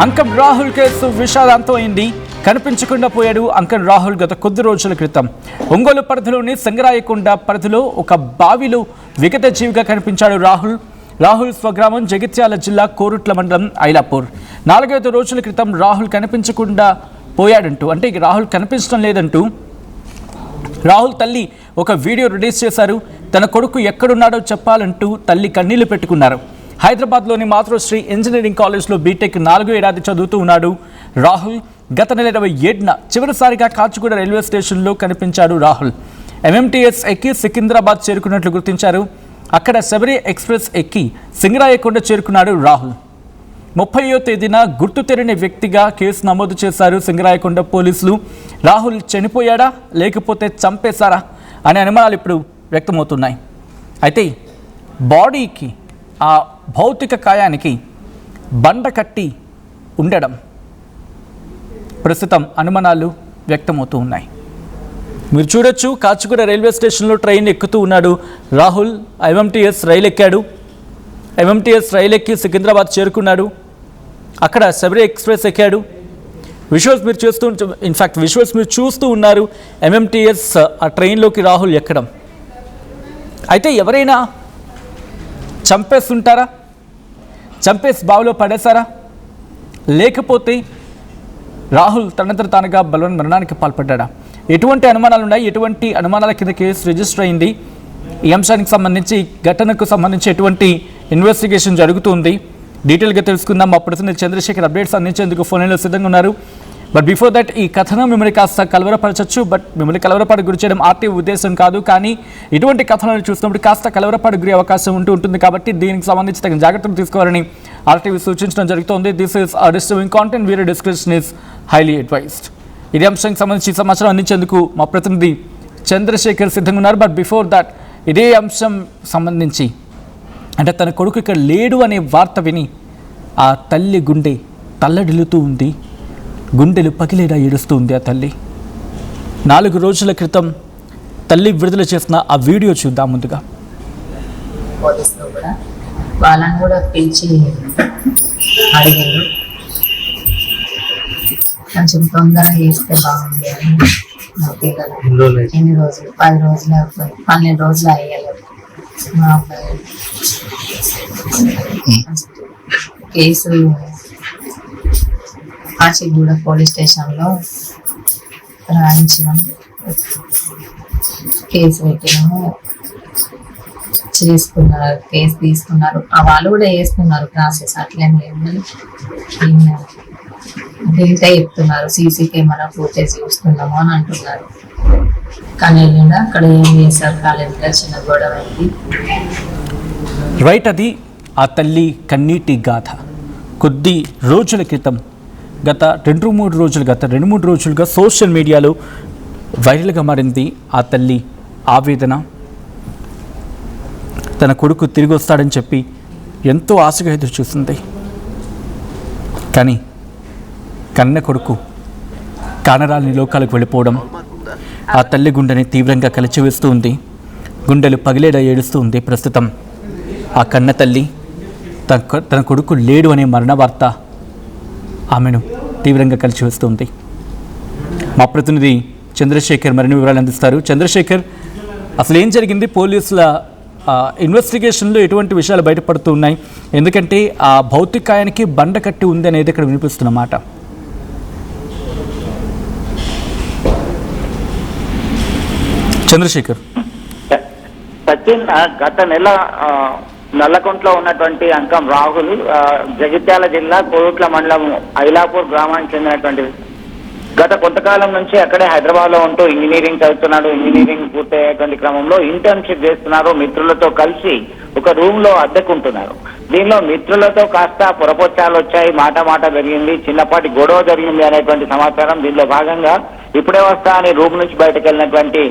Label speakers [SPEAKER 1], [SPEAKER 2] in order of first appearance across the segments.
[SPEAKER 1] అంకం Rahul case విషాదంతో అయింది. కనిపించకుండా పోయాడు అంకం రాహుల్. గత కొద్ది రోజుల క్రితం ఒంగోలు పరిధిలోని సింగరాయకొండ పరిధిలో ఒక బావిలో విగత జీవిగా కనిపించాడు రాహుల్ స్వగ్రామం జగిత్యాల జిల్లా కోరుట్ల మండలం ఐలాపూర్. 4-5 రోజుల క్రితం రాహుల్ కనిపించకుండా పోయాడంటూ, అంటే రాహుల్ కనిపించడం లేదంటూ రాహుల్ తల్లి ఒక వీడియో రిలీజ్ చేశారు. తన కొడుకు ఎక్కడున్నాడో చెప్పాలంటూ తల్లి కన్నీళ్లు పెట్టుకున్నారు. హైదరాబాద్లోని మాతృశ్రీ ఇంజనీరింగ్ కాలేజ్లో బీటెక్ 4వ ఏడాది చదువుతూ ఉన్నాడు రాహుల్. గత నెల 27న చివరిసారిగా కాచిగూడ రైల్వే స్టేషన్లో కనిపించాడు రాహుల్. MMTS ఎక్కి సికింద్రాబాద్ చేరుకున్నట్లు గుర్తించారు. అక్కడ శబరి ఎక్స్ప్రెస్ ఎక్కి సింగరాయకొండ చేరుకున్నాడు రాహుల్. 30వ తేదీన గుర్తు తెలియని వ్యక్తిగా కేసు నమోదు చేశారు సింగరాయకొండ పోలీసులు. రాహుల్ చనిపోయాడా లేకపోతే చంపేశారా అనే అనుమానాలు ఇప్పుడు వ్యక్తమవుతున్నాయి. అయితే బాడీకి, ఆ భౌతిక కాయానికి బండ కట్టి ఉండడం ప్రస్తుతం అనుమానాలు వ్యక్తమవుతూ ఉన్నాయి. మీరు చూడొచ్చు, కాచిగూడ రైల్వే స్టేషన్లో ట్రైన్ ఎక్కుతూ ఉన్నాడు రాహుల్. MMTS రైలు ఎక్కాడు. MMTS రైలు ఎక్కి సికింద్రాబాద్ చేరుకున్నాడు. అక్కడ శబరి ఎక్స్ప్రెస్ ఎక్కాడు. విజువల్స్ మీరు చూస్తూ ఉన్నారు. MMTS ఆ ట్రైన్లోకి రాహుల్ ఎక్కడం. అయితే ఎవరైనా చంపేస్తుంటారా, చంపేసి బావిలో పడేశారా, లేకపోతే రాహుల్ తనంతట తానుగా బలవన్ మరణానికి పాల్పడ్డా? ఎటువంటి అనుమానాలు ఉన్నాయి? ఎటువంటి అనుమానాల కింద కేసు రిజిస్టర్ అయింది? ఈ అంశానికి సంబంధించి, ఘటనకు సంబంధించి ఎటువంటి ఇన్వెస్టిగేషన్ జరుగుతుంది? డీటెయిల్గా తెలుసుకుందాం. మా ప్రతినిధి చంద్రశేఖర్ అప్డేట్స్ అందించేందుకు ఫోన్లో సిద్ధంగా ఉన్నారు. బట్ బిఫోర్ దట్, ఈ కథనం మిమ్మల్ని కాస్త కలవరపరచచ్చు. బట్ మిమ్మల్ని కలవరపాటు గురి చేయడం ఆర్టీ ఉద్దేశం కాదు. కానీ ఇటువంటి కథనాలు చూసినప్పుడు కాస్త కలవరపాటు గురి అవకాశం ఉంటుంది. కాబట్టి దీనికి సంబంధించి తగిన జాగ్రత్తలు తీసుకోవాలని ఆర్టీవీ సూచించడం జరుగుతోంది. దిస్ ఈస్ డిస్టర్బింగ్ కాంటెంట్, వీరి డిస్క్రిప్షన్ ఈస్ హైలీ అడ్వైజ్డ్. ఇదే అంశానికి సంబంధించి సమాచారం అందించేందుకు మా ప్రతినిధి చంద్రశేఖర్ సిద్ధంగా ఉన్నారు. బట్ బిఫోర్ దట్, ఇదే అంశం సంబంధించి, అంటే తన కొడుకు ఇక్కడ లేడు అనే వార్త విని ఆ తల్లి గుండె తల్లడిల్లుతూ ఉంది. గుండెలు పగిలేడా ఏడుస్తూ ఉంది ఆ తల్లి. 4 రోజుల క్రితం తల్లి విడుదల చేసిన ఆ వీడియో చూద్దాం. ముందుగా
[SPEAKER 2] పోలీసులు కూడా వాళ్ళని కూడా పిలిచి అడిగారు, కొంచెం తొందరగా చేస్తే బాగుంది అని. మా పిల్లలు ఎన్ని రోజులు, 10 రోజులు అయిపోయి 12 రోజులు అయ్యారు. మా అబ్బాయి కేసు కాచిగూడ పోలీస్ స్టేషన్లో రాయించినాము, కేసు పెట్టినాము, చేసుకున్నారు, కేసు తీసుకున్నారు. వాళ్ళు కూడా వేసుకున్నారు ప్రాసెస్, అట్లేం లేదు. దీంట్లో చెప్తున్నారు సీసీ కెమెరా ఫుటేజ్ చూస్తున్నాము అని అంటున్నారు. కానీ అక్కడ ఏం చేశారు కాలేజీలో చిన్న గొడవ అయింది.
[SPEAKER 1] రైట్, అది ఆ తల్లి కన్నీటి గాథ. కొద్ది రోజుల క్రితం, గత 2-3 రోజులుగా సోషల్ మీడియాలో వైరల్గా మారింది ఆ తల్లి ఆవేదన. తన కొడుకు తిరిగి వస్తాడని చెప్పి ఎంతో ఆశగా ఎదురు చూస్తుంది. కానీ కన్న కొడుకు కానరాలని లోకాలకు వెళ్ళిపోవడం ఆ తల్లి గుండెని తీవ్రంగా కలిచివేస్తూ ఉంది. గుండెలు పగిలేడా ఏడుస్తూ ఉంది. ప్రస్తుతం ఆ కన్న తల్లి తన కొడుకు లేడు అనే మరణ వార్త ఆమెను తీవ్రంగా కలిచివేస్తుంది. మా ప్రతినిధి చంద్రశేఖర్ మరిన్ని వివరాలు అందిస్తారు. చంద్రశేఖర్, అసలు ఏం జరిగింది? పోలీసుల ఇన్వెస్టిగేషన్లో ఎటువంటి విషయాలు బయటపడుతూ ఉన్నాయి? ఎందుకంటే ఆ భౌతికాయానికి బండ కట్టి ఉంది అనేది ఇక్కడ వినిపిస్తున్నమాట. చంద్రశేఖర్,
[SPEAKER 3] సచిన్, గత నెల నల్లకుంటలో ఉన్నటువంటి అంకం రాహుల్ జగిత్యాల జిల్లా కోరుట్ల మండలం ఐలాపూర్ గ్రామానికి చెందినటువంటి గత కొంతకాలం నుంచి అక్కడే హైదరాబాద్ లో ఉంటూ ఇంజనీరింగ్ చదువుతున్నాడు. ఇంజనీరింగ్ పూర్తయ్యేటువంటి క్రమంలో ఇంటర్న్షిప్ చేస్తున్నారు. మిత్రులతో కలిసి ఒక రూమ్ లో అద్దెకుంటున్నారు. దీనిలో మిత్రులతో కాస్త పొరపొచ్చాలు వచ్చాయి, మాట జరిగింది, చిన్నపాటి గొడవ జరిగింది అనేటువంటి సమాచారం. దీనిలో భాగంగా ఇప్పుడే వస్తా అని రూమ్ నుంచి బయటకు వెళ్ళినటువంటి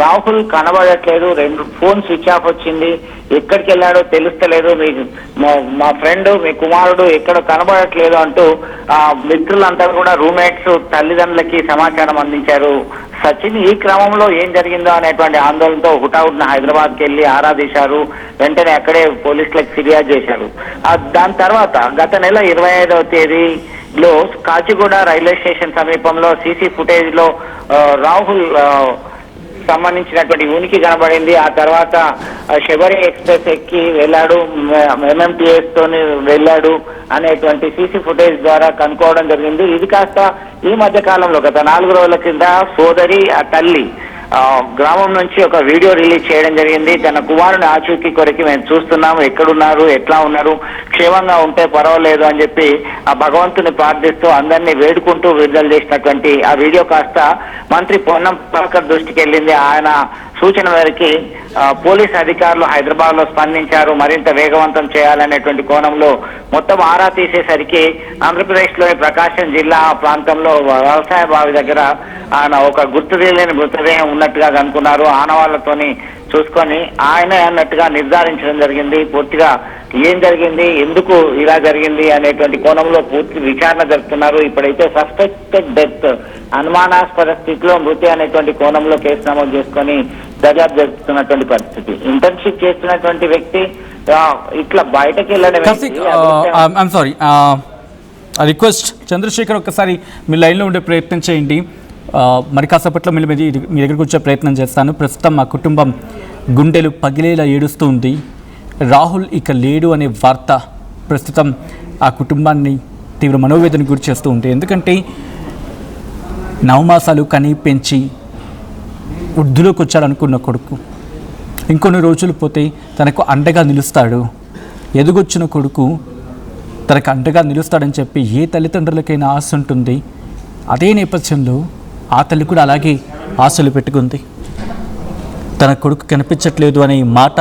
[SPEAKER 3] రాహుల్ కనబడట్లేదు. 2 ఫోన్ స్విచ్ ఆఫ్ వచ్చింది. ఎక్కడికి వెళ్ళాడో తెలుస్తలేదు. మా ఫ్రెండ్, మీ కుమారుడు ఎక్కడ కనబడట్లేదు అంటూ మిత్రులంతా కూడా రూమ్మేట్స్ తల్లిదండ్రులకి సమాచారం అందించారు. సచిన్ ఈ క్రమంలో ఏం జరిగిందో అనేటువంటి ఆందోళనతో హుటాహుటిన హైదరాబాద్కి వెళ్ళి ఆరా తీశారు. వెంటనే అక్కడే పోలీసులకు ఫిర్యాదు చేశారు. దాని తర్వాత గత నెల 25వ తేదీలో కాచిగూడ రైల్వే స్టేషన్ సమీపంలో సీసీ ఫుటేజ్ లో రాహుల్ సంబంధించినటువంటి ఉనికి కనబడింది. ఆ తర్వాత శబరి ఎక్స్ప్రెస్ ఎక్కి వెళ్ళాడు, MMTS తోని వెళ్ళాడు అనేటువంటి సీసీ ఫుటేజ్ ద్వారా కనుక్కోవడం జరిగింది. ఇది కాస్త ఈ మధ్య కాలంలో గత 4 రోజుల కింద సోదరి ఆ తల్లి గ్రామం నుంచి ఒక వీడియో రిలీజ్ చేయడం జరిగింది. తన కుమారుని ఆచూకీ కొరికి మేము చూస్తున్నాము, ఎక్కడున్నారు, ఎట్లా ఉన్నారు, క్షేమంగా ఉంటే పర్వాలేదు అని చెప్పి ఆ భగవంతుని ప్రార్థిస్తూ అందరినీ వేడుకుంటూ విడుదల చేసినటువంటి ఆ వీడియో కాస్త మంత్రి పొన్నం ప్రభాకర్ దృష్టికి వెళ్ళింది. ఆయన సూచన మేరకి పోలీస్ అధికారులు హైదరాబాద్ లో స్పందించారు. మరింత వేగవంతం చేయాలనేటువంటి కోణంలో మొత్తం ఆరా తీసేసరికి ఆంధ్రప్రదేశ్ లోని ప్రకాశం జిల్లా ప్రాంతంలో వ్యవసాయ బావి దగ్గర ఆయన ఒక గుర్తు తెలియని మృతదేహం ఉన్నట్టుగా కనుక్కున్నారు. ఆనవాళ్లతోని చూసుకొని ఆయన అన్నట్టుగా నిర్ధారించడం జరిగింది. పూర్తిగా ఏం జరిగింది, ఎందుకు ఇలా జరిగింది అనేటువంటి కోణంలో పూర్తి విచారణ జరుపుతున్నారు. ఇప్పుడైతే సస్పెక్టెడ్ డెత్, అనుమానాస్పద స్థితిలో మృతి అనేటువంటి కోణంలో కేసు నమోదు చేసుకొని దర్యాప్తు జరుపుతున్నటువంటి పరిస్థితి. ఇంటర్న్షిప్ చేస్తున్నటువంటి వ్యక్తి ఇట్లా బయటకు వెళ్ళడం.
[SPEAKER 1] సారీ, రిక్వెస్ట్ చంద్రశేఖర్, ఒక్కసారి మీ లైన్లో ఉండే ప్రయత్నం చేయండి. మరి కాసేపట్లో మీ దగ్గరకు వచ్చే ప్రయత్నం చేస్తాను. ప్రస్తుతం మా కుటుంబం గుండెలు పగిలేలా ఏడుస్తూ ఉంది. రాహుల్ ఇక లేడు అనే వార్త ప్రస్తుతం ఆ కుటుంబాన్ని తీవ్ర మనోవేదన గురి చేస్తూ ఉంది. ఎందుకంటే 9 మాసాలు కని పెంచి వృద్ధిలోకి వచ్చాడనుకున్న కొడుకు ఇంకొన్ని రోజులు పోతే తనకు అండగా నిలుస్తాడు, ఎదుగొచ్చిన కొడుకు తనకు అండగా నిలుస్తాడని చెప్పి ఏ తల్లిదండ్రులకైనా ఆశ ఉంటుంది. అదే నేపథ్యంలో ఆ తల్లి కూడా అలాగే ఆశలు పెట్టుకుంది. తన కొడుకు కనిపించట్లేదు అనే మాట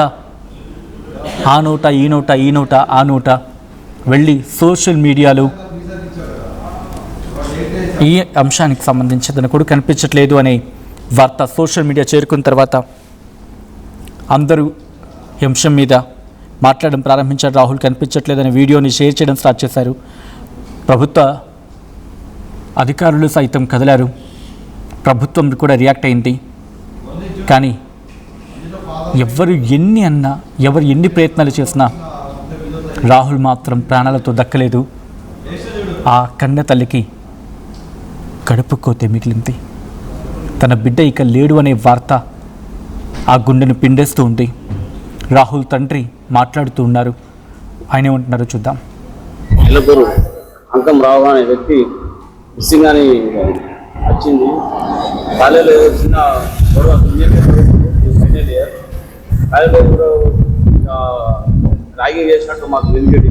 [SPEAKER 1] ఆ నోట ఆ నోట వెళ్ళి సోషల్ మీడియాలో ఈ అంశానికి సంబంధించి తన కొడుకు కనిపించట్లేదు అనే వార్త సోషల్ మీడియా చేరుకున్న తర్వాత అందరూ ఈ అంశం మీద మాట్లాడడం ప్రారంభించారు. రాహుల్ కనిపించట్లేదనే వీడియోని షేర్ చేయడం స్టార్ట్ చేశారు. ప్రభుత్వ అధికారులు సైతం కదిలారు, ప్రభుత్వం కూడా రియాక్ట్ అయింది. కానీ ఎవరు ఎన్ని అన్నా, ఎవరు ఎన్ని ప్రయత్నాలు చేసినా రాహుల్ మాత్రం ప్రాణాలతో దక్కలేదు. ఆ కన్న తల్లికి కడుపు కోతే మిగిలింది. తన బిడ్డ ఇక లేడు అనే వార్త ఆ గుండెను పిండేస్తూ ఉంది. రాహుల్ తండ్రి మాట్లాడుతూ ఉన్నారు. ఆయన ఏమంటున్నారో చూద్దాం.
[SPEAKER 4] ఎల్లపూరు అంకం రావు అనే వ్యక్తి మిస్సింగ్ అని వచ్చింది. కాలేజీలో చిన్న గొడవ కాలేజీలో ర్యాగింగ్ చేసినట్టు మాకు వెలిగడి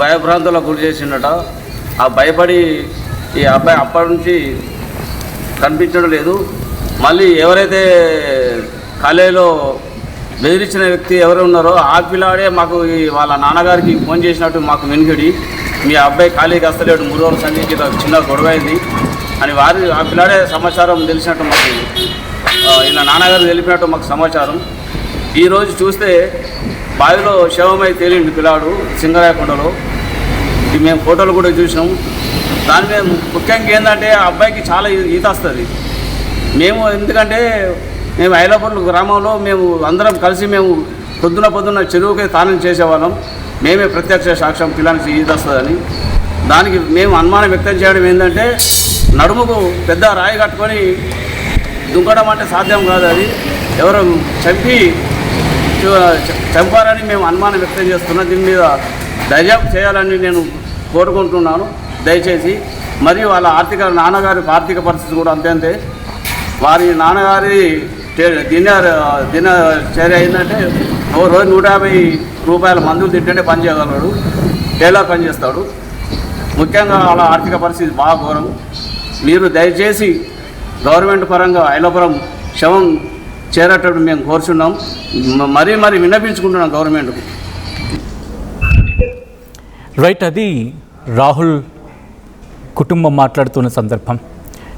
[SPEAKER 4] భయభ్రాంతులకు గురి చేసినట. ఆ భయపడి ఈ అబ్బాయి అప్పటి నుంచి కనిపించడం లేదు. మళ్ళీ ఎవరైతే కాలేజీలో బెదిరించిన వ్యక్తి ఎవరు ఉన్నారో ఆ పిల్లాడే మాకు వాళ్ళ నాన్నగారికి ఫోన్ చేసినట్టు మాకు వెనుకడి, మీ అబ్బాయి ఖాళీకి వస్తలేడు, 3 రోజుల సంధికి చిన్న గొడవ అయింది అని ఆ పిల్లాడే సమాచారం తెలిసినట్టు మాకు, ఈయన నాన్నగారు తెలిపినట్టు మాకు సమాచారం. ఈరోజు చూస్తే బావిలో శవమై తేలిండు పిల్లాడు సింగరాయకొండలో. మేము ఫోటోలు కూడా చూసినాం. దాని మీద ముఖ్యంగా ఏంటంటే ఆ అబ్బాయికి చాలా ఈత వస్తుంది. ఎందుకంటే మేము ఐలాపూర్ గ్రామంలో మేము అందరం కలిసి మేము పొద్దున చెరువుకి తానం చేసేవాళ్ళం. మేమే ప్రత్యక్ష సాక్ష్యం పిల్లలకి ఈత వస్తుందని. దానికి మేము అనుమానం వ్యక్తం చేయడం ఏంటంటే నడుముకు పెద్ద రాయి కట్టుకొని దుంకడం అంటే సాధ్యం కాదు. అది ఎవరు చంపారని మేము అనుమానం వ్యక్తం చేస్తున్నాం. దీని మీద దర్యాప్తు చేయాలని నేను కోరుకుంటున్నాను దయచేసి. మరియు వాళ్ళ నాన్నగారి ఆర్థిక పరిస్థితి కూడా అంతే. వారి నాన్నగారి దినచర్య అయిందంటే రోజు 150 రూపాయల మందులు తింటే పని చేయగలడు, టైలర్ పని చేస్తాడు. ముఖ్యంగా వాళ్ళ ఆర్థిక పరిస్థితి బాగా ఘోరం. మీరు దయచేసి గవర్నమెంట్ పరంగా ఐలాపురం శవం చేరేటట్టు మేము కోరుచున్నాం. మరీ విన్నపించుకుంటున్నాం గవర్నమెంట్కు.
[SPEAKER 1] రైట్, అది రాహుల్ కుటుంబం మాట్లాడుతున్న సందర్భం.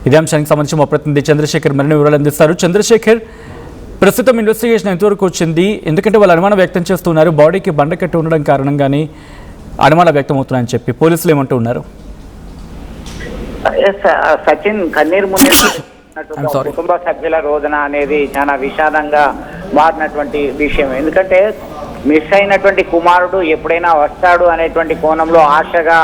[SPEAKER 1] ఇదే అంశానికి సంబంధించి మా ప్రతినిధి చంద్రశేఖర్ మరిన్ని వివరాలు అందిస్తారు. చంద్రశేఖర్, ప్రస్తుతం ఇన్వెస్టిగేషన్ ఎంతవరకు వచ్చింది? ఎందుకంటే వాళ్ళు అనుమానం వ్యక్తం చేస్తున్నారు, బాడీకి బండకట్టి ఉండడం కారణంగానే అనుమానం వ్యక్తం అవుతున్నాయని చెప్పి పోలీసులు ఏమంటూ ఉన్నారు?
[SPEAKER 3] సచిన్ కన్నీరు ముందు
[SPEAKER 1] I'm sorry.
[SPEAKER 3] కుటుంబ సభ్యుల రోజున అనేది చాలా విషాదంగా మారినటువంటి విషయం. ఎందుకంటే మిస్ అయినటువంటి కుమారుడు ఎప్పుడైనా వస్తాడు అనేటువంటి కోణంలో ఆశగా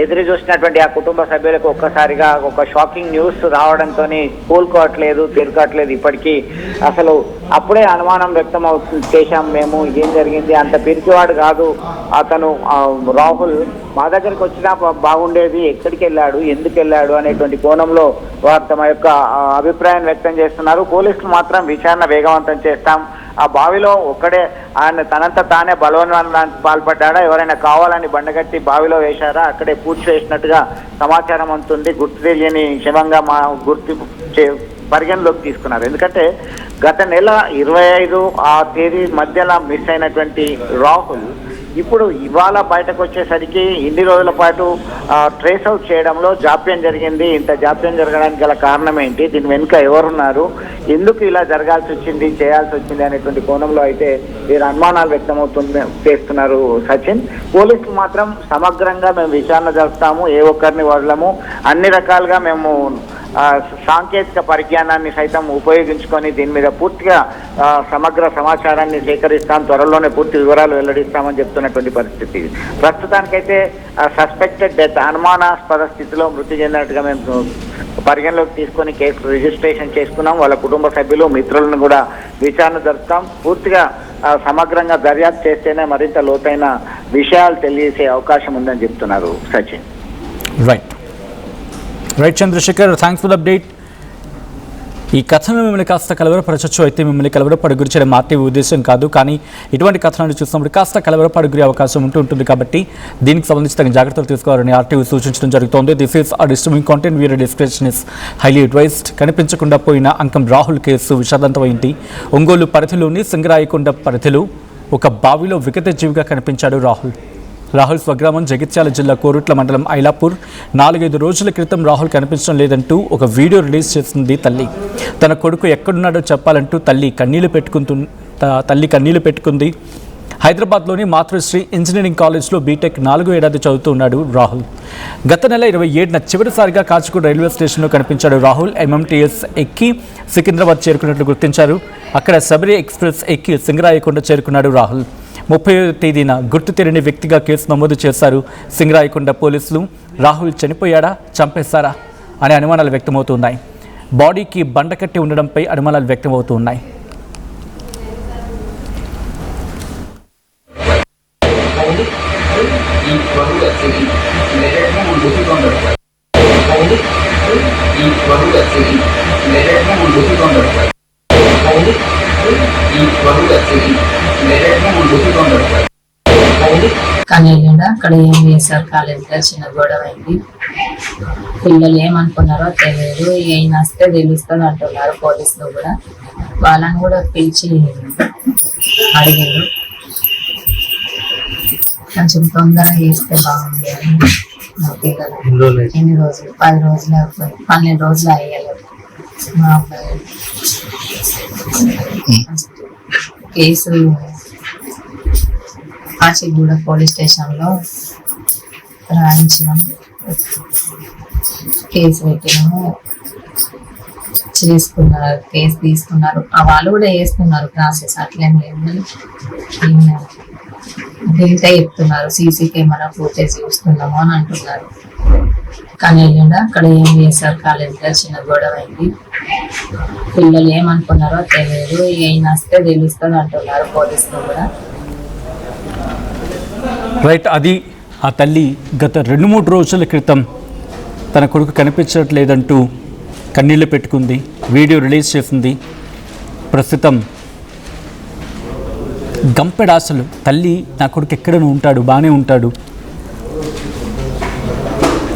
[SPEAKER 3] ఎదురు చూసినటువంటి ఆ కుటుంబ సభ్యులకు ఒక్కసారిగా ఒక షాకింగ్ న్యూస్ రావడంతో కోలుకోవట్లేదు, తీరుకోవట్లేదు. ఇప్పటికీ అసలు అప్పుడే అనుమానం వ్యక్తం చేశాం మేము, ఏం జరిగింది, అంత పిరికివాడు కాదు అతను రాహుల్, మా దగ్గరికి వచ్చినా బాగుండేది, ఎక్కడికి వెళ్ళాడు, ఎందుకు వెళ్ళాడు అనేటువంటి కోణంలో వారు తమ యొక్క అభిప్రాయం వ్యక్తం చేస్తున్నారు. పోలీసులు మాత్రం విచారణ వేగవంతం చేస్తాం, ఆ బావిలో ఒక్కడే ఆయన తనంత తానే బలవన్మరణానికి పాల్పడ్డా, ఎవరైనా కావాలని బండగట్టి బావిలో వేశారా, అక్కడే పూడ్చి వేసినట్టుగా సమాచారం అందుతుంది. గుర్తు తెలియని శవంగా గుర్తు పరిగణలోకి తీసుకున్నారు. ఎందుకంటే గత నెల 25 ఆ తేదీ మధ్యలో మిస్ అయినటువంటి రాహుల్ ఇప్పుడు ఇవాళ బయటకు వచ్చేసరికి ఇన్ని రోజుల పాటు ట్రేస్ అవుట్ చేయడంలో జాప్యం జరిగింది. ఇంత జాప్యం జరగడానికి గల కారణం ఏంటి, దీని వెనుక ఎవరున్నారు, ఎందుకు ఇలా జరగాల్సి వచ్చింది, చేయాల్సి వచ్చింది అనేటువంటి కోణంలో అయితే వీరు అనుమానాలు చేస్తున్నారు సచిన్. పోలీసులు మాత్రం సమగ్రంగా మేము విచారణ జరుపుతాము, ఏ ఒక్కరిని వదలము, అన్ని రకాలుగా మేము సాంకేతిక పరిజ్ఞానాన్ని సైతం ఉపయోగించుకొని దీని మీద పూర్తిగా సమగ్ర సమాచారాన్ని సేకరిస్తాం, త్వరలోనే పూర్తి వివరాలు వెల్లడిస్తామని చెప్తున్నటువంటి పరిస్థితి. ప్రస్తుతానికైతే సస్పెక్టెడ్ డెత్, అనుమానాస్పద స్థితిలో మృతి చెందినట్టుగా మేము పరిగణలోకి తీసుకొని కేసు రిజిస్ట్రేషన్ చేసుకున్నాం. వాళ్ళ కుటుంబ సభ్యులు, మిత్రులను కూడా విచారణ జరుపుతాం. పూర్తిగా సమగ్రంగా దర్యాప్తు చేస్తేనే మరింత లోతైన విషయాలు తెలియజేసే అవకాశం ఉందని చెప్తున్నారు Sachin.
[SPEAKER 1] Right Chandrashekar, thanks for the update. ఈ కథను మిమ్మల్ని కాస్త కలవరపరచచ్చు, అయితే మిమ్మల్ని కలవరపడి చేయడం మా టీవీ ఉద్దేశం కాదు. కానీ ఇటువంటి కథనాలు చూసినప్పుడు కాస్త కలవరపడి అవకాశం ఉంటుంది కాబట్టి దీనికి సంబంధించి తగిన జాగ్రత్తలు తీసుకోవాలని ఆర్టీవీ సూచించడం జరుగుతోంది. This is a disturbing content, viewer discretion is highly advised. కనిపించకుండా పోయిన అంకం రాహుల్ కేసు విషాదంతమైంది. ఒంగోలు పరిధిలోని సింగరాయకొండ పరిధిలో ఒక బావిలో విగత జీవిగా కనిపించాడు రాహుల్ స్వగ్రామం జగిత్యాల జిల్లా కోరుట్ల మండలం ఐలాపూర్. 4-5 రోజుల క్రితం రాహుల్ కనిపించడం లేదంటూ ఒక వీడియో రిలీజ్ చేసింది తల్లి. తన కొడుకు ఎక్కడున్నాడో చెప్పాలంటూ తల్లి కన్నీళ్లు పెట్టుకుంది. హైదరాబాద్లోని మాతృశ్రీ ఇంజనీరింగ్ కాలేజ్లో బీటెక్ 4వ ఏడాది చదువుతున్నాడు రాహుల్. గత నెల 27న చివరిసారిగా కాచిగూడ రైల్వే స్టేషన్లో కనిపించాడు రాహుల్. MMTS ఎక్కి సికింద్రాబాద్ చేరుకున్నట్లు గుర్తించారు. అక్కడ శబరి ఎక్స్ప్రెస్ ఎక్కి సింగరాయకొండ చేరుకున్నాడు రాహుల్. 30వ తేదీన గుర్తు తెలియని వ్యక్తిగా కేసు నమోదు చేశారు సింగరాయకొండ పోలీసులు. రాహుల్ చనిపోయాడా, చంపేశారా అనే అనుమానాలు వ్యక్తమవుతున్నాయి. బాడీకి బండకట్టి ఉండడంపై అనుమానాలు వ్యక్తమవుతున్నాయి.
[SPEAKER 2] కన్నెల్లుండ అక్కడ MVSR కాలేజీలో చిన్న గొడవ అయింది. పిల్లలు ఏమనుకున్నారో తెలియదు, ఏం వస్తే తెలుస్తుంది అంటున్నారు పోలీసులు కూడా. వాళ్ళని కూడా పిలిచి అడిగారు, కొంచెం తొందరగా చేస్తే బాగుంది అని. మా పిల్లలు ఎన్ని రోజులు, 10 రోజులు అయిపోయి 12 రోజులు అయ్యలేదు. మా అబ్బాయి కేసు కాచిగూడ పోలీస్ స్టేషన్లో రాయించినాము, కేసు పెట్టినాము, చేసుకున్నారు, కేసు తీసుకున్నారు. వాళ్ళు కూడా వేస్తున్నారు ప్రాసెస్, అట్లేం లేదు. ఇంకా చెప్తున్నారు సీసీ కెమెరా ఫుటేజ్ చూస్తున్నాము అని అంటున్నారు. కన్నెల్లుండ అక్కడ MVSR కాలేజీలో చిన్న గొడవ అయింది. పిల్లలు ఏమనుకున్నారో తెలియదు, ఏం వస్తే తెలుస్తుంది అంటున్నారు పోలీసులు కూడా.
[SPEAKER 1] రైట్, అది ఆ తల్లి గత 2-3 రోజుల క్రితం తన కొడుకు కనిపించట్లేదంటూ కన్నీళ్లు పెట్టుకుంది, వీడియో రిలీజ్ చేసింది. ప్రస్తుతం గంపెడాసలు తల్లి, నా కొడుకు ఎక్కడనూ ఉంటాడు, బాగానే ఉంటాడు,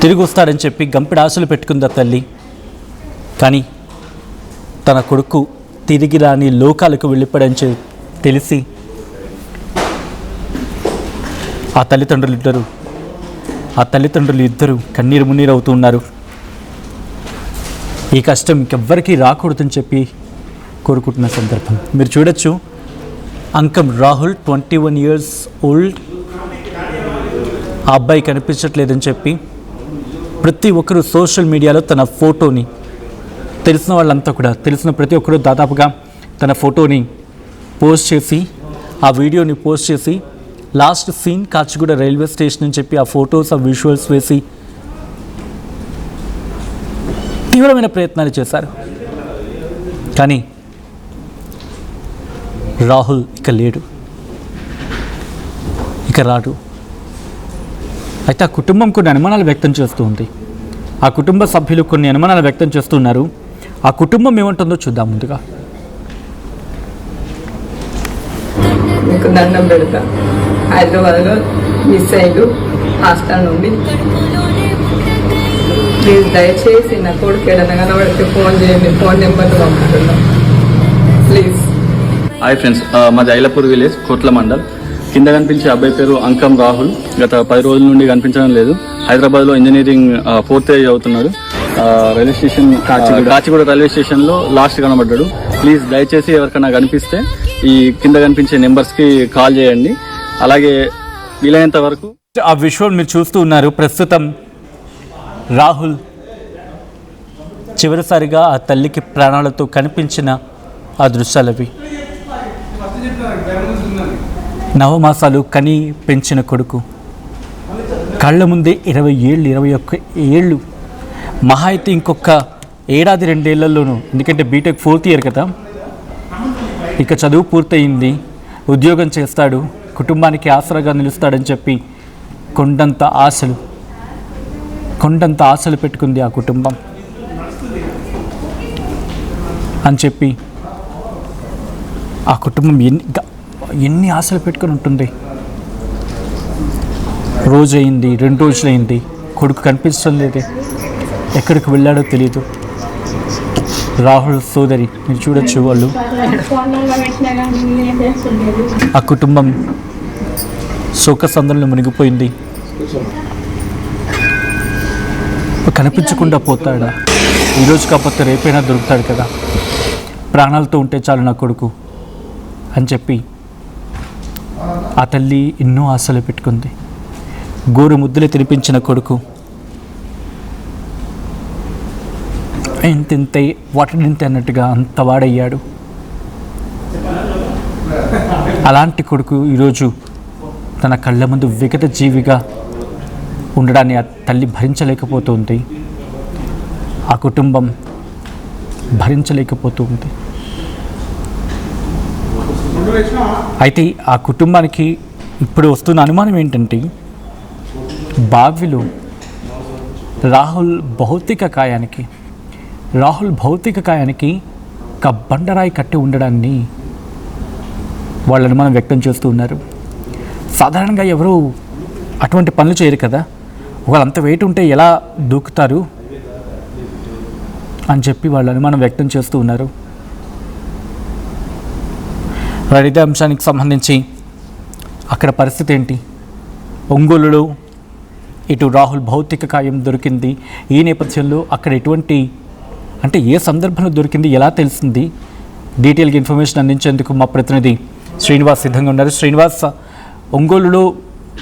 [SPEAKER 1] తిరిగి వస్తాడని చెప్పి గంపెడాసలు పెట్టుకుంది ఆ తల్లి. కానీ తన కొడుకు తిరిగి రాని లోకాలకు వెళ్ళిపోయాడని తెలిసి ఆ తల్లిదండ్రులు ఇద్దరు కన్నీరు మున్నీరు అవుతున్నారు. ఈ కష్టం ఇంకెవ్వరికీ రాకూడదని చెప్పి కోరుకుంటున్న సందర్భం. మీరు చూడొచ్చు, అంకం రాహుల్ 21 years ఓల్డ్. ఆ అబ్బాయి కనిపించట్లేదని చెప్పి ప్రతి ఒక్కరూ సోషల్ మీడియాలో తన ఫోటోని తెలిసిన వాళ్ళంతా కూడా, తెలిసిన ప్రతి ఒక్కరూ దాదాపుగా తన ఫోటోని పోస్ట్ చేసి, ఆ వీడియోని పోస్ట్ చేసి, last seen Kacheguda railway station అని చెప్పి ఆ ఫొటోస్, ఆ విజువల్స్ వేసి తీవ్రమైన ప్రయత్నాలు చేశారు. కానీ రాహుల్ ఇక లేడు, ఇక రాడు. అయితే ఆ కుటుంబం కొన్ని అనుమానాలు వ్యక్తం చేస్తూ ఉంది. ఆ కుటుంబ సభ్యులు కొన్ని అనుమానాలు వ్యక్తం చేస్తున్నారు. ఆ కుటుంబం ఏమంటుందో చూద్దాం. ముందుగా
[SPEAKER 5] మీకు దండం పెడతా, హైదరాబాద్లో మిస్ అయ్యాడు హాస్టల్ నుండి. ప్లీజ్ దయచేసి నా కొడుకు ఏదైనా కనబడితే ఫోన్ చేయండి, ఫోన్ నెంబర్ని పంపుతున్నాం ప్లీజ్.
[SPEAKER 6] హాయ్ ఫ్రెండ్స్, మాది ఐలాపూర్ విలేజ్ కోట్ల మండల్. కింద కనిపించే అబ్బాయి పేరు అంకం రాహుల్. గత 10 రోజుల నుండి కనిపించడం లేదు. హైదరాబాద్లో ఇంజనీరింగ్ 4th ఇయర్ చదువుతున్నాడు. రైల్వే స్టేషన్ కాచిగూడ రైల్వే స్టేషన్లో లాస్ట్ కనబడ్డాడు. ప్లీజ్ దయచేసి ఎవరికైనా కనిపిస్తే ఈ కింద కనిపించే నెంబర్స్కి కాల్ చేయండి. అలాగే వీలైనంత వరకు
[SPEAKER 1] ఆ విజువల్ మీరు చూస్తూ ఉన్నారు. ప్రస్తుతం రాహుల్ చివరిసారిగా ఆ తల్లికి ప్రాణాలతో కనిపించిన ఆ దృశ్యాలవి. నవమాసాలు కని పెంచిన కొడుకు కళ్ళ ముందే 20 ఏళ్ళు, 21 ఏళ్ళు, మహా అయితే ఇంకొక 1-2 ఏళ్లలోనూ, ఎందుకంటే బీటెక్ 4th ఇయర్ కదా, ఇక చదువు పూర్తయింది, ఉద్యోగం చేస్తాడు, కుటుంబానికి ఆసరాగా నిలుస్తాడని చెప్పి కొండంత ఆశలు పెట్టుకుంది ఆ కుటుంబం అని చెప్పి. ఆ కుటుంబం ఎన్ని ఆశలు పెట్టుకుని ఉంటుంది. రోజు అయింది, 2 రోజులైంది, కొడుకు కనిపించడం లేదే, ఎక్కడికి వెళ్ళాడో తెలియదు. రాహుల్ సోదరి మీరు చూడొచ్చు, వాళ్ళు ఆ కుటుంబం శోకసంద్రంలో మునిగిపోయింది. కనిపించకుండా పోతాడా? ఈరోజు కాకపోతే రేపైనా దొరుకుతాడు కదా, ప్రాణాలతో ఉంటే చాలు నా కొడుకు అని చెప్పి ఆ తల్లి ఎన్నో ఆశలు పెట్టుకుంది. గోరు ముద్దులే తినిపించిన కొడుకు ఇంతింత వాటినింత అన్నట్టుగా అంత వాడయ్యాడు. అలాంటి కొడుకు ఈరోజు తన కళ్ళ ముందు విగత జీవిగా ఉండడాన్ని ఆ తల్లి భరించలేకపోతుంది, ఆ కుటుంబం భరించలేకపోతుంది. అయితే ఆ కుటుంబానికి ఇప్పుడు వస్తున్న అనుమానం ఏంటంటే, బావిలో రాహుల్ భౌతిక కాయానికి ఒక బండరాయి కట్టి ఉండడాన్ని వాళ్ళు అనుమానం వ్యక్తం చేస్తూ ఉన్నారు. సాధారణంగా ఎవరు అటువంటి పనులు చేయరు కదా, వాళ్ళంత వెయిట్ ఉంటే ఎలా దూకుతారు అని చెప్పి వాళ్ళు అనుమానం వ్యక్తం చేస్తూ ఉన్నారు. ఇదే అంశానికి సంబంధించి అక్కడ పరిస్థితి ఏంటి? ఒంగోలులో ఇటు రాహుల్ భౌతిక కాయం దొరికింది. ఈ నేపథ్యంలో అక్కడ ఎటువంటి, అంటే ఏ సందర్భంలో దొరికింది, ఎలా తెలిసింది, డీటెయిల్గా ఇన్ఫర్మేషన్ అందించేందుకు మా ప్రతినిధి శ్రీనివాస్ సిద్ధంగా ఉన్నారు. శ్రీనివాస్, ఒంగోలులో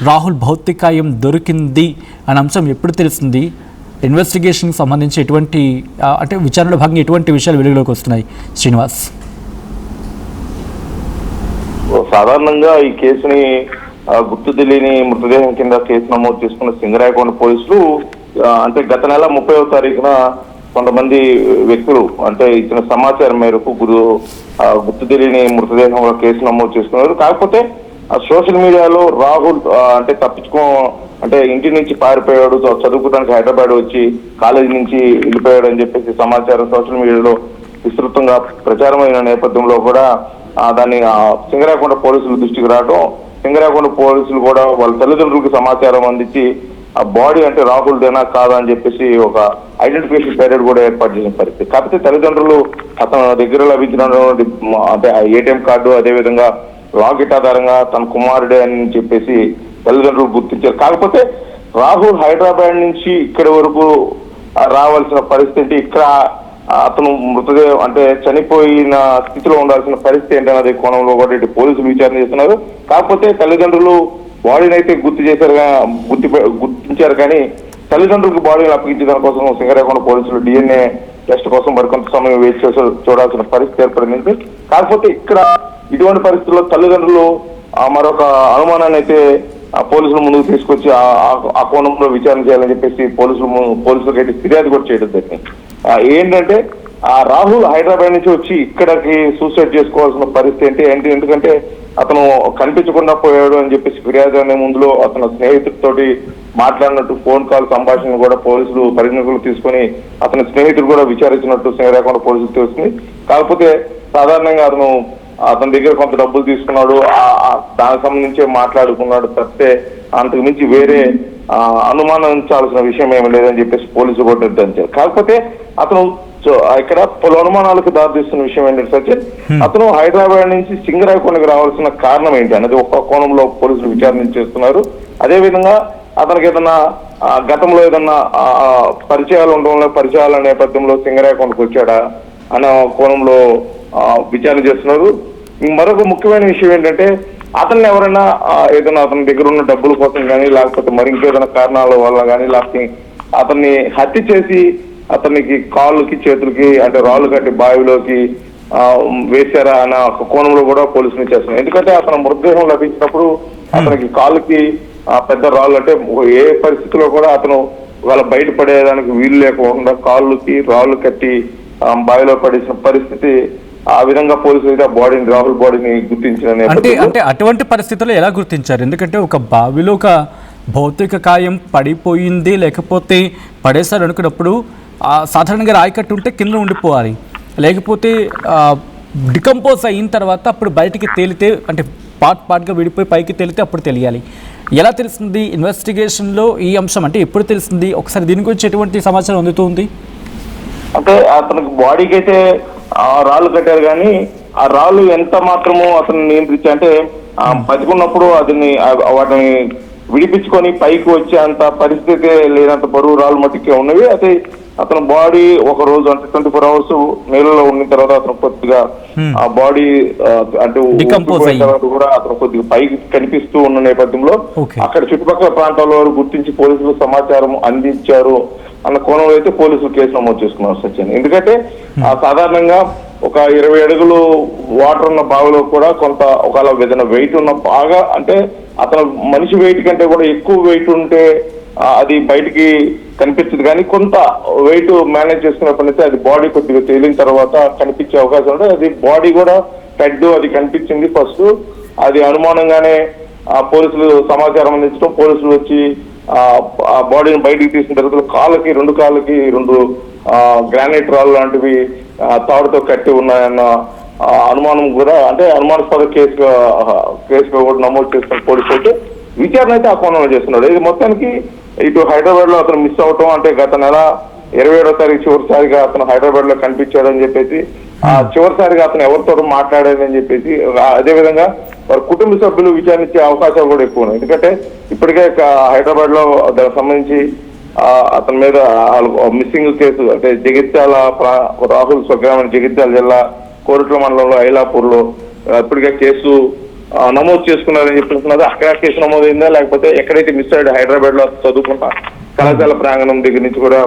[SPEAKER 1] రాహుల్ భౌతిక కాయం దొరికింది అనే అంశం ఎప్పుడు తెలిసింది? ఇన్వెస్టిగేషన్కి సంబంధించి ఎటువంటి, అంటే విచారణలో భాగంగా ఎటువంటి విషయాలు వెలుగులోకి వస్తున్నాయి శ్రీనివాస్?
[SPEAKER 7] సాధారణంగా ఈ కేసుని గుర్తు తెలియని మృతదేహం కింద కేసు నమోదు చేసుకున్న సింగరాయకొండ పోలీసులు అంటే గత నెల 30వ తారీఖున కొంతమంది వ్యక్తులు అంటే ఇచ్చిన సమాచారం మేరకు గుర్తు తెలియని మృతదేహంలో కేసు నమోదు చేసుకున్నారు. కాకపోతే సోషల్ మీడియాలో రాహుల్ అంటే అంటే ఇంటి నుంచి పారిపోయాడు, చదువుకోవడానికి హైదరాబాద్ వచ్చి కాలేజీ నుంచి వెళ్ళిపోయాడు అని చెప్పేసి సమాచారం సోషల్ మీడియాలో విస్తృతంగా ప్రచారమైన నేపథ్యంలో కూడా దాన్ని సింగరాయకొండ పోలీసుల దృష్టికి రావడం, సింగరాయకొండ పోలీసులు కూడా వాళ్ళ తల్లిదండ్రులకు సమాచారం అందించి ఆ బాడీ అంటే రాహుల్దేనా కాదా అని చెప్పేసి ఒక ఐడెంటిఫికేషన్ పీరియడ్ కూడా ఏర్పాటు చేసిన పరిస్థితి. కాకపోతే తల్లిదండ్రులు అతను దగ్గర లభించిన అంటే ఏటీఎం కార్డు, అదేవిధంగా లాకెట్ ఆధారంగా తన కుమారుడే అని చెప్పేసి తల్లిదండ్రులు గుర్తించారు. కాకపోతే రాహుల్ హైదరాబాద్ నుంచి ఇక్కడి వరకు రావాల్సిన పరిస్థితి, ఇక్కడ అతను మృతదేహం అంటే చనిపోయిన స్థితిలో ఉండాల్సిన పరిస్థితి ఏంటన్నది కోణంలో కూడా ఇటు పోలీసులు విచారణ చేస్తున్నారు. కాకపోతే తల్లిదండ్రులు బాడీని అయితే గుర్తించారు, కానీ తల్లిదండ్రులకు బాడీని అప్పగించే దానికోసం సింగరాయకొండ పోలీసులు DNA టెస్ట్ కోసం మరికొంత సమయం వేచి చూడాల్సిన పరిస్థితి ఏర్పడింది. కాకపోతే ఇక్కడ ఇటువంటి పరిస్థితుల్లో తల్లిదండ్రులు మరొక అనుమానాన్ని అయితే పోలీసుల ముందుకు తీసుకొచ్చి ఆ కోణంలో విచారణ చేయాలని చెప్పేసి పోలీసులకు అయితే ఫిర్యాదు కూడా చేయడం జరిగింది. ఏంటంటే ఆ రాహుల్ హైదరాబాద్ నుంచి వచ్చి ఇక్కడికి సూసైడ్ చేసుకోవాల్సిన పరిస్థితి ఏంటి, ఎందుకంటే అతను కనిపించకుండా పోయాడు అని చెప్పేసి ఫిర్యాదు అనే ముందులో అతను స్నేహితుడితోటి మాట్లాడినట్టు ఫోన్ కాల్ సంభాషణ కూడా పోలీసులు పరిగణలోకి తీసుకొని అతని స్నేహితుడు కూడా విచారించినట్టు సింగరాయకొండ పోలీసులు తెలుస్తుంది. కాకపోతే సాధారణంగా అతని దగ్గర కొంత డబ్బులు తీసుకున్నాడు, దానికి సంబంధించి మాట్లాడుకున్నాడు తప్పితే అంతకు మించి వేరే అనుమానించాల్సిన విషయం ఏమి లేదని చెప్పేసి పోలీసులు కూడా నిర్ధారించారు. కాకపోతే అతను ఇక్కడ పలు అనుమానాలకు దారితీస్తున్న విషయం ఏంటంటే సచిన్, అతను హైదరాబాద్ నుంచి సింగరాయకొండకు రావాల్సిన కారణం ఏంటి అనేది ఒక్క కోణంలో పోలీసులు విచారణ చేస్తున్నారు. అదేవిధంగా అతనికి ఏదన్నా గతంలో ఏదన్నా పరిచయాలు ఉండడంలో పరిచయాల నేపథ్యంలో సింగరాయకొండకు వచ్చాడా అనే కోణంలో విచారణ చేస్తున్నారు. మరొక ముఖ్యమైన విషయం ఏంటంటే అతన్ని ఎవరైనా ఏదైనా అతని దగ్గర ఉన్న డబ్బుల కోసం కానీ లేకపోతే మరి ఇంకేదైనా కారణాల వల్ల కానీ లేకపోతే అతన్ని హత్య చేసి అతనికి కాళ్ళకి చేతులకి అంటే రాళ్ళు కట్టి బావిలోకి వేశారా అన్న ఒక కోణంలో కూడా పోలీసులు చేస్తున్నారు. ఎందుకంటే అతను మృతదేహం లభించినప్పుడు అతనికి కాళ్ళకి పెద్ద రాళ్ళు అంటే ఏ పరిస్థితిలో కూడా అతను వాళ్ళ బయటపడేదానికి వీలు లేకుండా కాళ్ళకి రాళ్ళు కట్టి బావిలో పడేసిన పరిస్థితి. ఆ విధంగా పోలీసులు అయితే బాడీని రాహుల్ బాడీని గుర్తించిన
[SPEAKER 1] అంటే అటువంటి పరిస్థితుల్లో ఎలా గుర్తించారు? ఎందుకంటే ఒక బావిలో ఒక భౌతిక కాయం పడిపోయింది లేకపోతే పడేశారు అనుకున్నప్పుడు సాధారణంగా రాయికట్టు ఉంటే కింద ఉండిపోవాలి, లేకపోతే డికంపోజ్ అయిన తర్వాత అప్పుడు బయటికి తేలితే అంటే పార్ట్గా విడిపోయి పైకి తేలితే అప్పుడు తెలియాలి. ఎలా తెలుస్తుంది ఇన్వెస్టిగేషన్లో ఈ అంశం? అంటే ఎప్పుడు తెలుస్తుంది? ఒకసారి దీని గురించి ఎటువంటి సమాచారం అందుతుంది?
[SPEAKER 7] అంటే అతనికి బాడీకి అయితే రాళ్ళు కట్టారు కానీ ఆ రాళ్ళు ఎంత మాత్రమో అతను నియంత్రించి అంటే బతికున్నప్పుడు వాటిని విడిపించుకొని పైకి వచ్చేంత పరిస్థితి లేనంత బరువు రాళ్ళు మట్టికే ఉన్నవి. అయితే అతని బాడీ ఒక రోజు అంటే 24 hours నీళ్ళలో ఉన్న తర్వాత అతను కొద్దిగా ఆ బాడీ అంటే తర్వాత కూడా అతను కొద్దిగా పైకి కనిపిస్తూ ఉన్న నేపథ్యంలో అక్కడ చుట్టుపక్కల ప్రాంతాల వారు గుర్తించి పోలీసులకు సమాచారం అందించారు అన్న కోణంలో అయితే పోలీసులు కేసు నమోదు చేసుకున్నారు సచిన్. ఎందుకంటే సాధారణంగా ఒక 20 అడుగులు వాటర్ ఉన్న బావిలో కూడా కొంత ఒకవేళ ఏదైనా వెయిట్ ఉన్న బాగా అంటే అతను మనిషి వెయిట్ కంటే కూడా ఎక్కువ వెయిట్ ఉంటే అది బయటికి కనిపించదు, కానీ కొంత వెయిట్ మేనేజ్ చేసుకున్నప్పటి నుంచి అది బాడీ కొద్దిగా తేలిన తర్వాత కనిపించే అవకాశం ఉంటుంది. అది బాడీ కూడా హెడ్ అది కనిపించింది ఫస్ట్. అది అనుమానంగానే పోలీసులు సమాచారం అందించడం, పోలీసులు వచ్చి ఆ బాడీని బయటికి తీసిన తర్వాత రెండు కాళ్ళకి గ్రానైట్ రాళ్ళు లాంటివి తాడుతో కట్టి ఉన్నాయన్న అనుమానం కూడా అంటే అనుమానాస్పద కేసుగా కూడా నమోదు చేస్తున్న పోలీసులు అయితే విచారణ అయితే ఆ కోణంలో చేస్తున్నాడు. ఇది మొత్తానికి ఇటు హైదరాబాద్ లో అతను మిస్ అవటం అంటే గత నెల 27వ తారీఖు చివరిసారిగా అతను హైదరాబాద్ లో కనిపించాడని చెప్పేసి చివరిసారిగా అతను ఎవరితో మాట్లాడాడని చెప్పేసి అదేవిధంగా వారి కుటుంబ సభ్యులు విచారించే అవకాశాలు కూడా ఎక్కువ ఉన్నాయి. ఎందుకంటే ఇప్పటికే హైదరాబాద్ లో దానికి సంబంధించి అతని మీద మిస్సింగ్ కేసు అంటే జగిత్యాల రాహుల్ స్వగ్రామం జగిత్యాల జిల్లా కోరుట్ల మండలంలో ఐలాపూర్ లో ఇప్పటికే కేసు నమోదు చేసుకున్నారని చెప్తున్నారు. అక్కడ కేసు నమోదైందా లేకపోతే ఎక్కడైతే మిస్ అయ్యాడు హైదరాబాద్ లో చదువుకున్న కళాశాల ప్రాంగణం దగ్గర నుంచి కూడా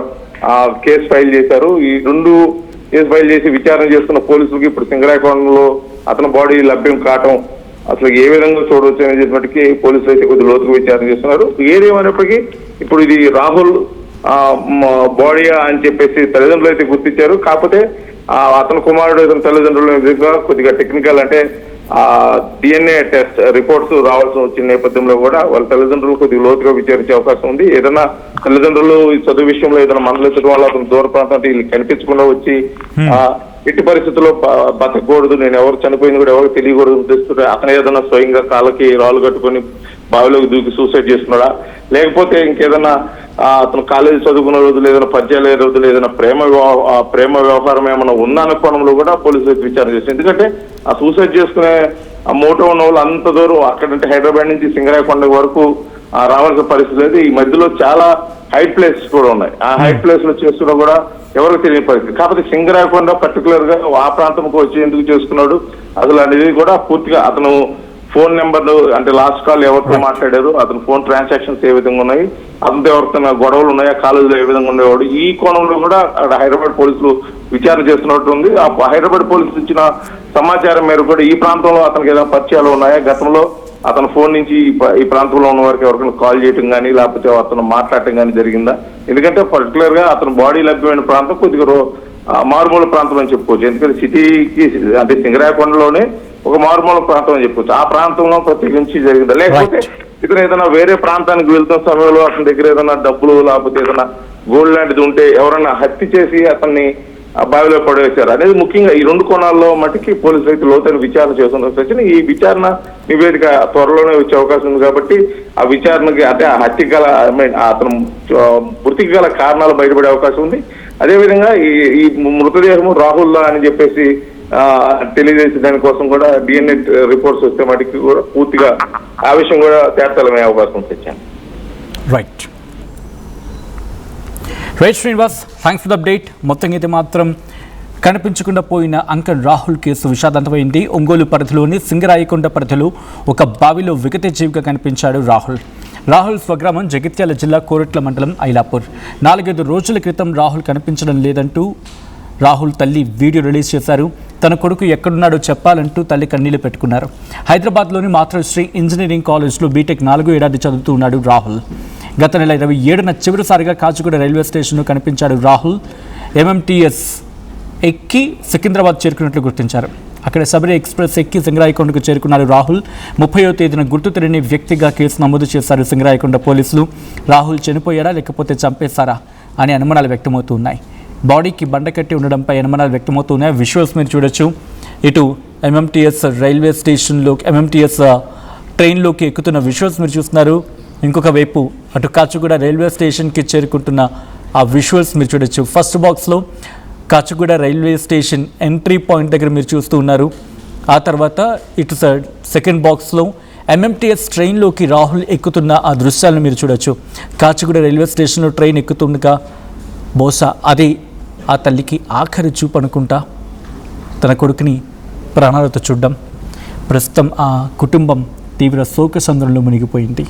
[SPEAKER 7] కేసు ఫైల్ చేశారు. ఈ 2 కేసు ఫైల్ చేసి విచారణ చేస్తున్న పోలీసులకి ఇప్పుడు సింగరాయకొండలో అతని బాడీ లభ్యం కావటం అసలు ఏ విధంగా చూడవచ్చు అని చెప్పినట్టుకి పోలీసులు అయితే కొద్ది లోతుగా విచారణ చేస్తున్నారు. ఏదేమైనప్పటికీ ఇప్పుడు ఇది రాహుల్ బాడీ అని చెప్పేసి తల్లిదండ్రులు అయితే గుర్తించారు. కాకపోతే అతని కుమారుడు అతని తల్లిదండ్రుల కొద్దిగా టెక్నికల్ అంటే DNA టెస్ట్ రిపోర్ట్స్ రావాల్సి వచ్చిన నేపథ్యంలో కూడా వాళ్ళ తల్లిదండ్రులు కొద్దిగా లోతుగా విచారించే అవకాశం ఉంది. ఏదైనా తల్లిదండ్రులు ఈ చదువు విషయంలో ఏదైనా మందలించడం వల్ల అతను దూర ప్రాంతానికి వీళ్ళు కనిపించకుండా వచ్చి ఎట్టి పరిస్థితుల్లో బతకూడదు, నేను ఎవరు చనిపోయింది కూడా ఎవరికి తెలియకూడదు ఉద్దేశిస్తుంటే అతను ఏదైనా స్వయంగా కాళ్ళకి రాళ్ళు కట్టుకొని బావిలోకి దూకి సూసైడ్ చేస్తున్నాడా లేకపోతే ఇంకేదన్నా అతను కాలేజీ చదువుకున్న రోజులు ఏదైనా పరిచయాలు రోజులు ఏదైనా ప్రేమ వ్యవహారం ఏమైనా ఉందన్న కోణంలో కూడా పోలీసులు విచారణ చేస్తారు. ఎందుకంటే ఆ సూసైడ్ చేసుకునే ఆ మోటో ఉన్న వాళ్ళు అంత దూరం అక్కడంటే హైదరాబాద్ నుంచి సింగరాయకొండ వరకు రావాల్సిన పరిస్థితి లేదు. ఈ మధ్యలో చాలా హైట్ ప్లేసెస్ కూడా ఉన్నాయి. ఆ హైట్ ప్లేస్ లో చేస్తున్నా కూడా ఎవరికి తెలియని పరిస్థితి. కాకపోతే సింగరాయకొండ పర్టికులర్ గా ఆ ప్రాంతంకు వచ్చి ఎందుకు చేసుకున్నాడు అసలు అనేది కూడా పూర్తిగా అతను ఫోన్ నెంబర్లు అంటే లాస్ట్ కాల్ ఎవరితో మాట్లాడారు, అతని ఫోన్ ట్రాన్సాక్షన్స్ ఏ విధంగా ఉన్నాయి, అతనితో ఎవరితో గొడవలు ఉన్నాయా, కాలేజీలో ఏ విధంగా ఉండేవాడు, ఈ కోణంలో కూడా అక్కడ హైదరాబాద్ పోలీసులు విచారణ చేస్తున్నట్టు ఉంది. ఆ హైదరాబాద్ పోలీసులు ఇచ్చిన సమాచారం మేరకు కూడా ఈ ప్రాంతంలో అతనికి ఏదైనా పరిచయాలు ఉన్నాయా, గతంలో అతని ఫోన్ నుంచి ఈ ప్రాంతంలో ఉన్న వారికి ఎవరికైనా కాల్ చేయడం కానీ లేకపోతే అతను మాట్లాడటం కానీ జరిగిందా? ఎందుకంటే పర్టికులర్ గా అతను బాడీ లభ్యమైన ప్రాంతం కొద్దిగా మారుమూల ప్రాంతం అని చెప్పుకోవచ్చు. ఎందుకంటే సిటీకి అంటే సింగరాయకొండలోనే ఒక మారుమూల ప్రాంతం అని చెప్పుకోవచ్చు. ఆ ప్రాంతంలో ప్రత్యేకించి జరిగిందా, లేకపోతే ఇతను ఏదైనా వేరే ప్రాంతానికి వెళ్తున్న సమయంలో అతని దగ్గర ఏదైనా డబ్బులు లేకపోతే ఏదైనా గోల్డ్ లాంటిది ఉంటే ఎవరైనా హత్య చేసి అతన్ని బావిలో పడవేశారు అనేది ముఖ్యంగా ఈ రెండు కోణాల్లో మటుకి పోలీసులు అయితే లోతైన విచారణ చేస్తున్న ఈ విచారణ నివేదిక త్వరలోనే వచ్చే అవకాశం ఉంది. కాబట్టి ఆ విచారణకి అంటే ఆ హత్య గల అతను మృతికి గల కారణాలు బయటపడే అవకాశం ఉంది. అదేవిధంగా ఈ మృతదేహము రాహుల్ అని చెప్పేసి తెలియజేసే దానికోసం కూడా DNA రిపోర్ట్స్ వస్తే మటుకి కూడా పూర్తిగా ఆ విషయం కూడా తేటతలమయ్యే అవకాశం తెచ్చాను.
[SPEAKER 1] Right Srinivas, thanks for the update. మొత్తం అయితే మాత్రం కనిపించకుండా పోయిన అంకన్ రాహుల్ కేసు విషాదంతమైంది. ఒంగోలు పరిధిలోని సింగరాయకొండ పరిధిలో ఒక బావిలో విగత జీవిగా కనిపించాడు రాహుల్ స్వగ్రామం జగిత్యాల జిల్లా కోరుట్ల మండలం ఐలాపూర్. 4-5 రోజుల క్రితం రాహుల్ కనిపించడం లేదంటూ రాహుల్ తల్లి వీడియో రిలీజ్ చేశారు. తన కొడుకు ఎక్కడున్నాడో చెప్పాలంటూ తల్లి కన్నీళ్లు పెట్టుకున్నారు. హైదరాబాద్లోని మాతృశ్రీ ఇంజనీరింగ్ కాలేజ్లో బీటెక్ 4వ ఏడాది చదువుతూ ఉన్నాడు రాహుల్. గత నెల 27న చివరిసారిగా కాచిగూడ రైల్వే స్టేషన్లో కనిపించాడు రాహుల్. MMTS ఎక్కి సికింద్రాబాద్ చేరుకున్నట్లు గుర్తించారు. అక్కడ శబరి ఎక్స్ప్రెస్ ఎక్కి సింగరాయకొండకు చేరుకున్నారు రాహుల్. 30వ తేదీన గుర్తు తెలియని వ్యక్తిగా కేసు నమోదు చేశారు సింగరాయకొండ పోలీసులు. రాహుల్ చనిపోయాడా లేకపోతే చంపేశారా అనే అనుమానాలు వ్యక్తమవుతున్నాయి. బాడీకి బండకట్టి ఉండడంపై అనుమానాలు వ్యక్తమవుతున్నాయి. విజువల్స్ మీరు చూడొచ్చు. ఇటు MMTS రైల్వే స్టేషన్లో MMTS ట్రైన్లోకి ఎక్కుతున్న విజువల్స్ మీరు చూస్తున్నారు. ఇంకొక వైపు అటు కాచిగూడ రైల్వే స్టేషన్కి చేరుకుంటున్న ఆ విజువల్స్ మీరు చూడొచ్చు. ఫస్ట్ బాక్స్లో Kacheguda railway station entry point దగ్గర మీరు చూస్తూ ఉన్నారు. ఆ తర్వాత ఇటు సైడ్ సెకండ్ బాక్స్లో MMTS ట్రైన్లోకి రాహుల్ ఎక్కుతున్న ఆ దృశ్యాలను మీరు చూడొచ్చు. కాచిగూడ రైల్వే స్టేషన్లో ట్రైన్ ఎక్కుతుండగా బహుశా అది ఆ తల్లికి ఆఖరి చూపు అనుకుంటా తన కొడుకుని ప్రాణాలతో చూడడం. ప్రస్తుతం ఆ కుటుంబం తీవ్ర శోకసంద్రంలో మునిగిపోయింది.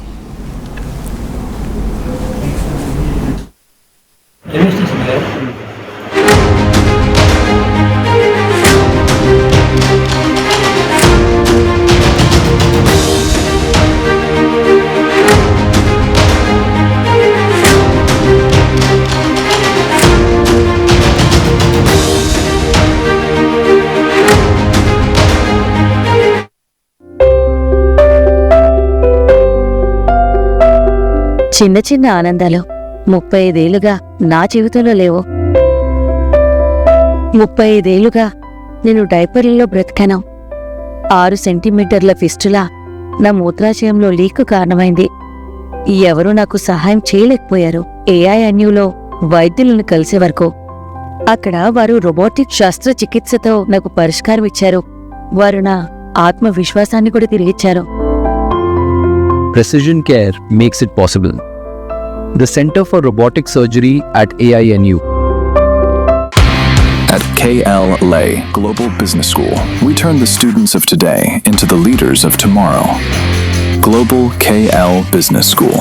[SPEAKER 8] చిన్న చిన్న ఆనందాలు 35 ఏళ్లుగా నా జీవితంలో లేవు. 35 ఏళ్లుగా నేను డైపర్లలో బ్రతికాను. 6 సెంటీమీటర్ల ఫిస్టులా నా మూత్రాశయంలో లీకు కారణమైంది. ఎవరూ నాకు సహాయం చేయలేకపోయారు. AINUలో వైద్యులను కలిసే వరకు. అక్కడ వారు రోబోటిక్ శస్త్రచికిత్సతో నాకు పరిష్కారం ఇచ్చారు. వారు నా ఆత్మవిశ్వాసాన్ని కూడా తిరిగిచ్చారు.
[SPEAKER 9] Precision Care makes it possible. The Center for Robotic Surgery at AINU.
[SPEAKER 10] At KLA Global Business School, we turn the students of today into the leaders of tomorrow. Global KL Business School.